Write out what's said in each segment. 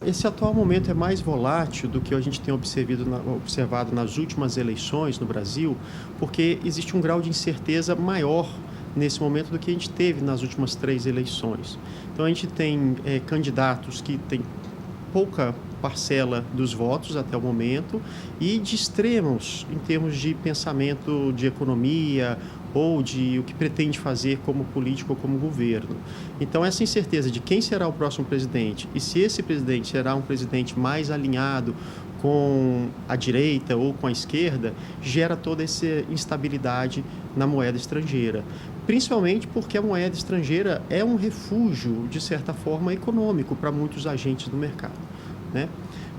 Esse atual momento é mais volátil do que a gente tem observado nas últimas eleições no Brasil, porque existe um grau de incerteza maior nesse momento do que a gente teve nas últimas 3 eleições. Então a gente tem candidatos que têm pouca parcela dos votos até o momento e de extremos em termos de pensamento de economia ou de o que pretende fazer como político ou como governo. Então essa incerteza de quem será o próximo presidente e se esse presidente será um presidente mais alinhado com a direita ou com a esquerda, gera toda essa instabilidade na moeda estrangeira. Principalmente porque a moeda estrangeira é um refúgio, de certa forma, econômico para muitos agentes do mercado, né?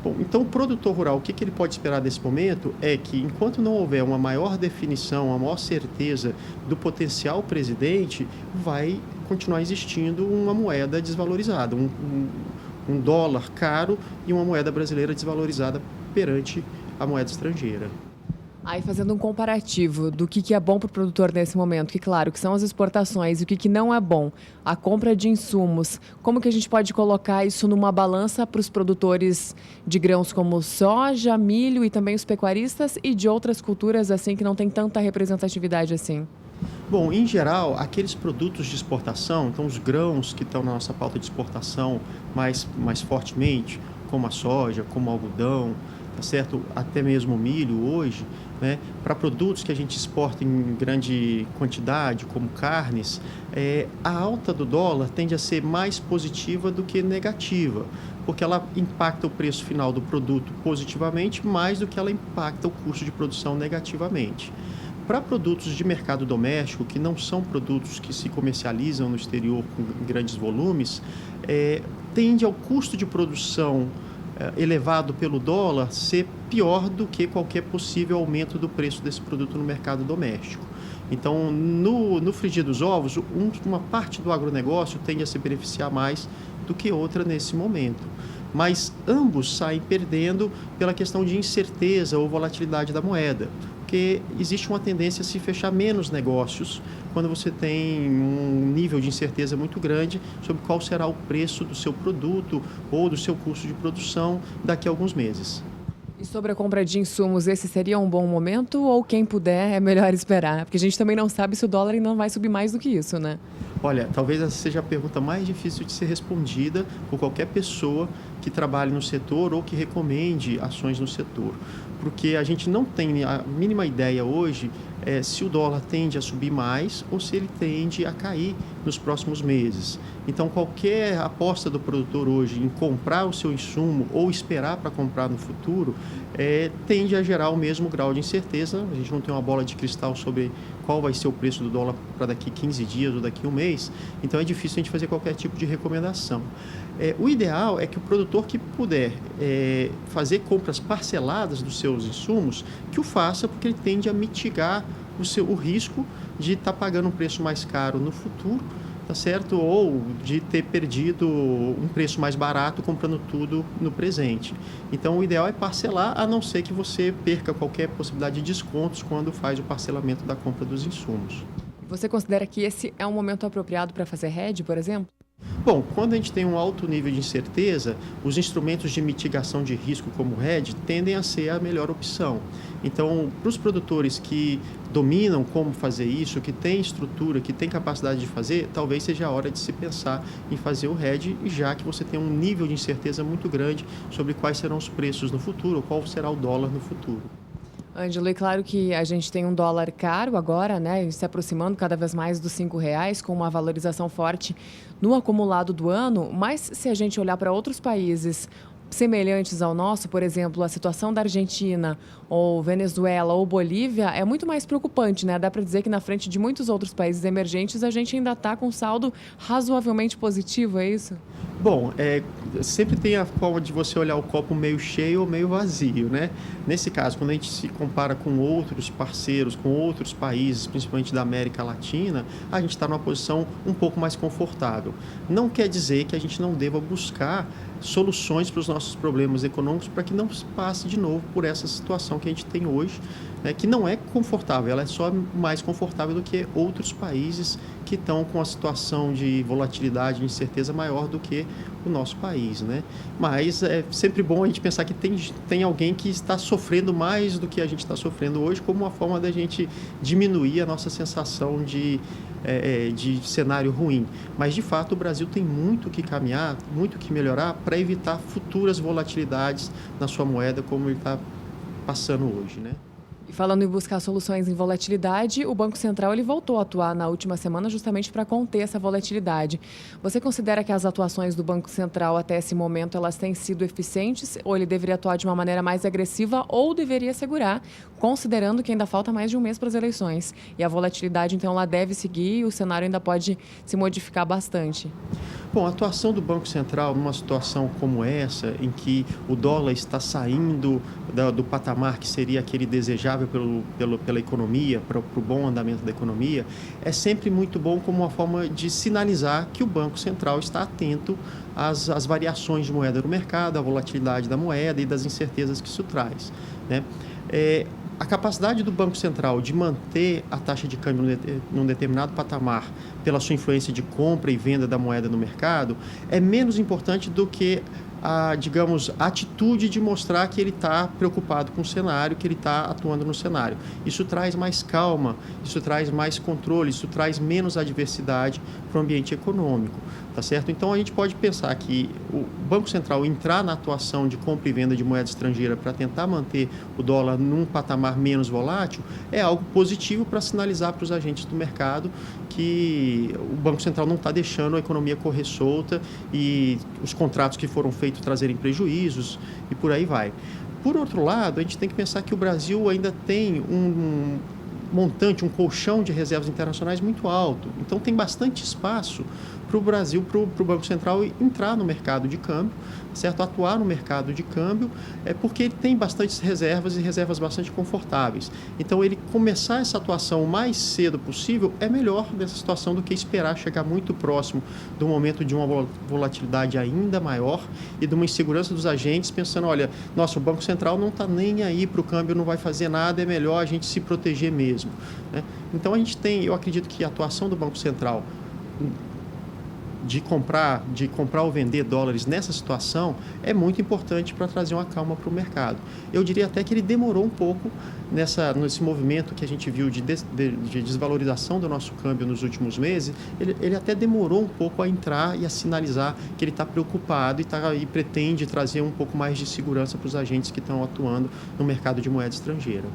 Bom, então o produtor rural, o que ele pode esperar desse momento é que, enquanto não houver uma maior definição, uma maior certeza do potencial presidente, vai continuar existindo uma moeda desvalorizada, um dólar caro e uma moeda brasileira desvalorizada perante a moeda estrangeira. Aí fazendo um comparativo do que é bom para o produtor nesse momento, que claro, que são as exportações e o que não é bom, a compra de insumos, como que a gente pode colocar isso numa balança para os produtores de grãos como soja, milho e também os pecuaristas e de outras culturas assim que não tem tanta representatividade assim? Bom, em geral, aqueles produtos de exportação, então os grãos que estão na nossa pauta de exportação mais fortemente, como a soja, como o algodão, tá certo? Até mesmo o milho hoje, né? Para produtos que a gente exporta em grande quantidade, como carnes, a alta do dólar tende a ser mais positiva do que negativa, porque ela impacta o preço final do produto positivamente mais do que ela impacta o custo de produção negativamente. Para produtos de mercado doméstico, que não são produtos que se comercializam no exterior com grandes volumes, tende ao custo de produção elevado pelo dólar ser pior do que qualquer possível aumento do preço desse produto no mercado doméstico. Então, no frigir dos ovos, uma parte do agronegócio tende a se beneficiar mais do que outra nesse momento. Mas ambos saem perdendo pela questão de incerteza ou volatilidade da moeda, porque existe uma tendência a se fechar menos negócios quando você tem um nível de incerteza muito grande sobre qual será o preço do seu produto ou do seu custo de produção daqui a alguns meses. E sobre a compra de insumos, esse seria um bom momento ou quem puder é melhor esperar? Porque a gente também não sabe se o dólar ainda não vai subir mais do que isso, né? Olha, talvez essa seja a pergunta mais difícil de ser respondida por qualquer pessoa que trabalhe no setor ou que recomende ações no setor, porque a gente não tem a mínima ideia hoje se o dólar tende a subir mais ou se ele tende a cair nos próximos meses. Então, qualquer aposta do produtor hoje em comprar o seu insumo ou esperar para comprar no futuro tende a gerar o mesmo grau de incerteza. A gente não tem uma bola de cristal sobre qual vai ser o preço do dólar para daqui 15 dias ou daqui a um mês, então é difícil a gente fazer qualquer tipo de recomendação. O ideal é que o produtor que puder fazer compras parceladas dos seus insumos, que o faça, porque ele tende a mitigar o risco de estar pagando um preço mais caro no futuro, tá certo? Ou de ter perdido um preço mais barato comprando tudo no presente. Então, o ideal é parcelar, a não ser que você perca qualquer possibilidade de descontos quando faz o parcelamento da compra dos insumos. Você considera que esse é um momento apropriado para fazer hedge, por exemplo? Bom, quando a gente tem um alto nível de incerteza, os instrumentos de mitigação de risco como o hedge tendem a ser a melhor opção. Então, para os produtores que dominam como fazer isso, que têm estrutura, que têm capacidade de fazer, talvez seja a hora de se pensar em fazer o hedge, já que você tem um nível de incerteza muito grande sobre quais serão os preços no futuro, ou qual será o dólar no futuro. Ângelo, e claro que a gente tem um dólar caro agora, né, se aproximando cada vez mais dos R$ 5, com uma valorização forte no acumulado do ano, mas se a gente olhar para outros países semelhantes ao nosso, por exemplo, a situação da Argentina, ou Venezuela, ou Bolívia, é muito mais preocupante, né? Dá para dizer que na frente de muitos outros países emergentes, a gente ainda está com um saldo razoavelmente positivo, é isso? Bom, sempre tem a forma de você olhar o copo meio cheio ou meio vazio, né? Nesse caso, quando a gente se compara com outros parceiros, com outros países, principalmente da América Latina, a gente está numa posição um pouco mais confortável. Não quer dizer que a gente não deva buscar soluções para os nossos problemas econômicos para que não se passe de novo por essa situação que a gente tem hoje né, que não é confortável, ela é só mais confortável do que outros países que estão com a situação de volatilidade e incerteza maior do que o nosso país, né? Mas é sempre bom a gente pensar que tem alguém que está sofrendo mais do que a gente está sofrendo hoje, como uma forma da gente diminuir a nossa sensação de cenário ruim. Mas, de fato, o Brasil tem muito que caminhar, muito que melhorar para evitar futuras volatilidades na sua moeda, como ele está passando hoje, né? E falando em buscar soluções em volatilidade, o Banco Central ele voltou a atuar na última semana justamente para conter essa volatilidade. Você considera que as atuações do Banco Central até esse momento elas têm sido eficientes ou ele deveria atuar de uma maneira mais agressiva ou deveria segurar, considerando que ainda falta mais de um mês para as eleições? E a volatilidade, então, ela deve seguir e o cenário ainda pode se modificar bastante. Bom, a atuação do Banco Central numa situação como essa, em que o dólar está saindo do patamar que seria aquele desejável pela economia, para o bom andamento da economia, é sempre muito bom como uma forma de sinalizar que o Banco Central está atento às variações de moeda no mercado, à volatilidade da moeda e das incertezas que isso traz, né? A capacidade do Banco Central de manter a taxa de câmbio num determinado patamar pela sua influência de compra e venda da moeda no mercado é menos importante do que digamos, a atitude de mostrar que ele está preocupado com o cenário, que ele está atuando no cenário. Isso traz mais calma, isso traz mais controle, isso traz menos adversidade para o ambiente econômico, tá certo? Então, a gente pode pensar que o Banco Central entrar na atuação de compra e venda de moeda estrangeira para tentar manter o dólar num patamar menos volátil é algo positivo para sinalizar para os agentes do mercado que o Banco Central não está deixando a economia correr solta e os contratos que foram feitos trazerem prejuízos e por aí vai. Por outro lado, a gente tem que pensar que o Brasil ainda tem um montante, um colchão de reservas internacionais muito alto. Então, tem bastante espaço para o Brasil, para o Banco Central entrar no mercado de câmbio, certo? Atuar no mercado de câmbio, porque ele tem bastantes reservas e reservas bastante confortáveis. Então, ele começar essa atuação o mais cedo possível é melhor nessa situação do que esperar chegar muito próximo do momento de uma volatilidade ainda maior e de uma insegurança dos agentes, pensando, olha, nossa, o Banco Central não está nem aí para o câmbio, não vai fazer nada, é melhor a gente se proteger mesmo, né? Então, eu acredito que a atuação do Banco Central de comprar ou vender dólares nessa situação é muito importante para trazer uma calma para o mercado. Eu diria até que ele demorou um pouco nesse movimento que a gente viu de desvalorização do nosso câmbio nos últimos meses, ele até demorou um pouco a entrar e a sinalizar que ele está preocupado e pretende trazer um pouco mais de segurança para os agentes que estão atuando no mercado de moeda estrangeira.